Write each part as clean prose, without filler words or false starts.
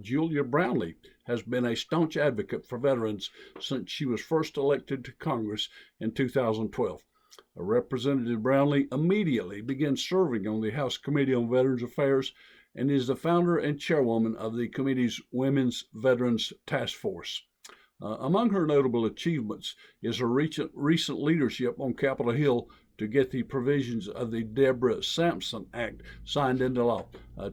Julia Brownley has been a staunch advocate for veterans since she was first elected to Congress in 2012. Representative Brownley immediately began serving on the House Committee on Veterans Affairs and is the founder and chairwoman of the committee's Women's Veterans Task Force. Among her notable achievements is her recent leadership on Capitol Hill to get the provisions of the Deborah Sampson Act signed into law.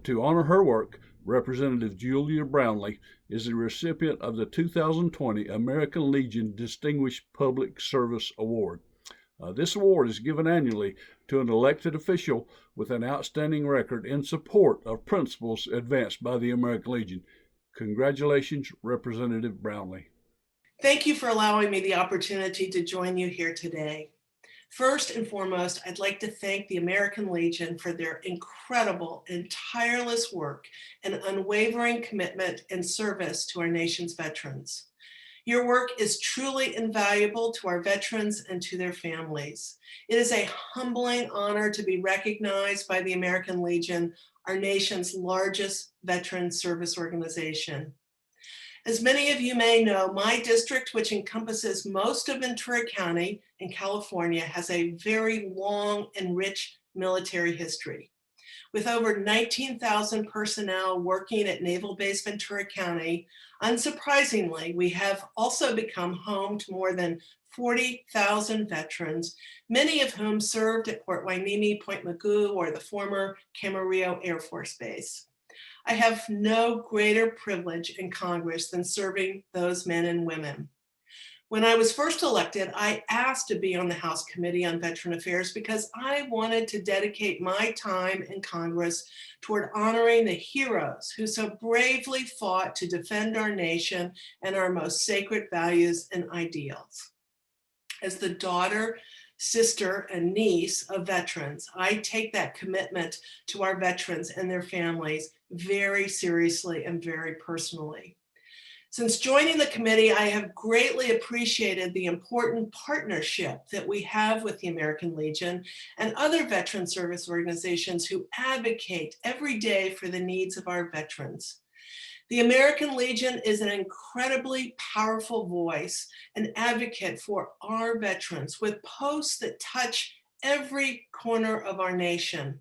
To honor her work, Representative Julia Brownley is the recipient of the 2020 American Legion Distinguished Public Service Award. This award is given annually to an elected official with an outstanding record in support of principles advanced by the American Legion. Congratulations, Representative Brownley. Thank you for allowing me the opportunity to join you here today. First and foremost, I'd like to thank the American Legion for their incredible and tireless work and unwavering commitment and service to our nation's veterans. Your work is truly invaluable to our veterans and to their families. It is a humbling honor to be recognized by the American Legion, our nation's largest veteran service organization. As many of you may know, my district, which encompasses most of Ventura County in California, has a very long and rich military history. With over 19,000 personnel working at Naval Base Ventura County, unsurprisingly, we have also become home to more than 40,000 veterans, many of whom served at Port Hueneme, Point Mugu, or the former Camarillo Air Force Base. I have no greater privilege in Congress than serving those men and women. When I was first elected, I asked to be on the House Committee on Veteran Affairs because I wanted to dedicate my time in Congress toward honoring the heroes who so bravely fought to defend our nation and our most sacred values and ideals. As the daughter, sister, and niece of veterans, I take that commitment to our veterans and their families very seriously and very personally. Since joining the committee, I have greatly appreciated the important partnership that we have with the American Legion and other veteran service organizations who advocate every day for the needs of our veterans. The American Legion is an incredibly powerful voice and advocate for our veterans with posts that touch every corner of our nation.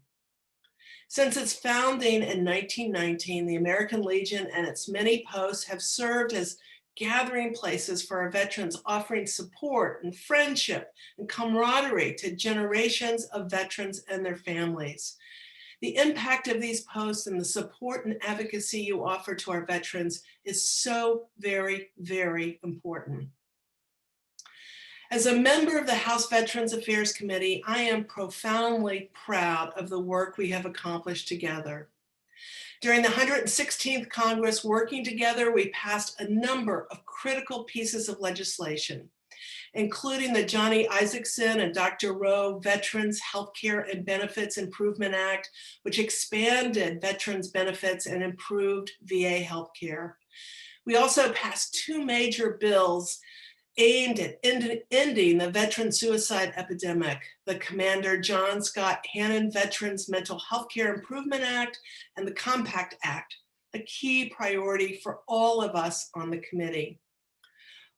Since its founding in 1919, the American Legion and its many posts have served as gathering places for our veterans, offering support and friendship and camaraderie to generations of veterans and their families. The impact of these posts and the support and advocacy you offer to our veterans is so very, very important. As a member of the House Veterans Affairs Committee, I am profoundly proud of the work we have accomplished together. During the 116th Congress, working together, we passed a number of critical pieces of legislation, including the Johnny Isaacson and Dr. Rowe Veterans Healthcare and Benefits Improvement Act, which expanded veterans benefits and improved VA healthcare. We also passed two major bills aimed at ending the veteran suicide epidemic, the Commander John Scott Hannon Veterans Mental Health Care Improvement Act and the Compact Act, a key priority for all of us on the committee.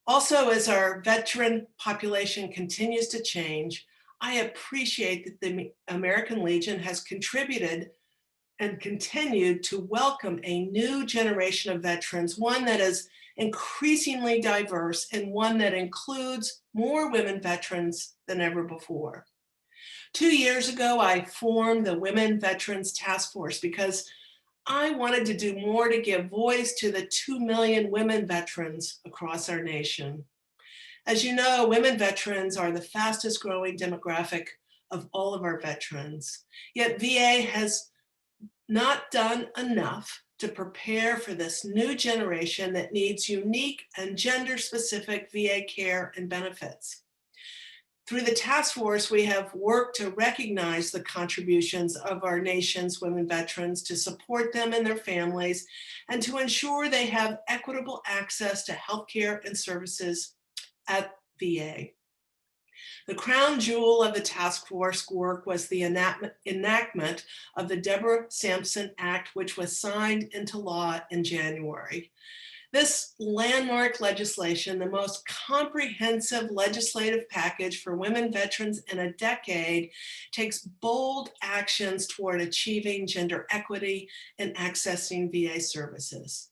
Also, as our veteran population continues to change, I appreciate that the American Legion has contributed and continued to welcome a new generation of veterans, one that is increasingly diverse and one that includes more women veterans than ever before. 2 years ago, I formed the Women Veterans Task Force because I wanted to do more to give voice to the 2 million women veterans across our nation. As you know, women veterans are the fastest growing demographic of all of our veterans. Yet VA has not done enough to prepare for this new generation that needs unique and gender-specific VA care and benefits. Through the task force, we have worked to recognize the contributions of our nation's women veterans, to support them and their families, and to ensure they have equitable access to healthcare and services at VA. The crown jewel of the task force work was the enactment of the Deborah Sampson Act, which was signed into law in January. This landmark legislation, the most comprehensive legislative package for women veterans in a decade, takes bold actions toward achieving gender equity and accessing VA services.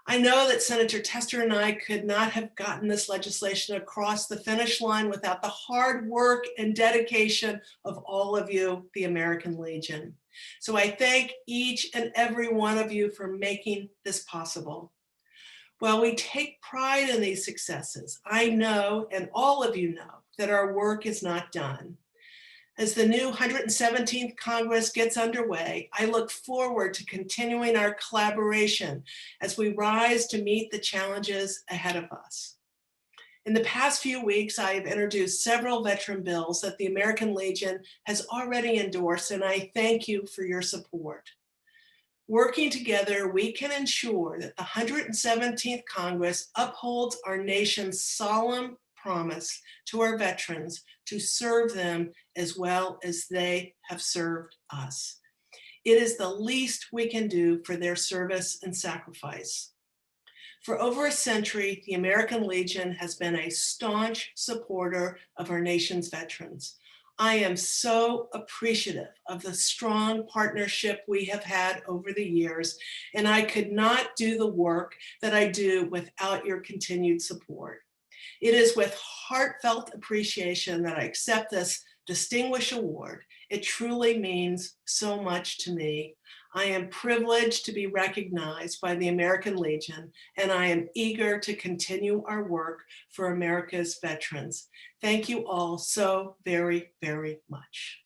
I know that Senator Tester and I could not have gotten this legislation across the finish line without the hard work and dedication of all of you, the American Legion. So I thank each and every one of you for making this possible. While we take pride in these successes, I know, and all of you know, that our work is not done. As the new 117th Congress gets underway, I look forward to continuing our collaboration as we rise to meet the challenges ahead of us. In the past few weeks, I have introduced several veteran bills that the American Legion has already endorsed, and I thank you for your support. Working together, we can ensure that the 117th Congress upholds our nation's solemn promise to our veterans to serve them as well as they have served us. It is the least we can do for their service and sacrifice. For over a century, the American Legion has been a staunch supporter of our nation's veterans. I am so appreciative of the strong partnership we have had over the years, and I could not do the work that I do without your continued support. It is with heartfelt appreciation that I accept this distinguished award. It truly means so much to me. I am privileged to be recognized by the American Legion, and I am eager to continue our work for America's veterans. Thank you all so very, very much.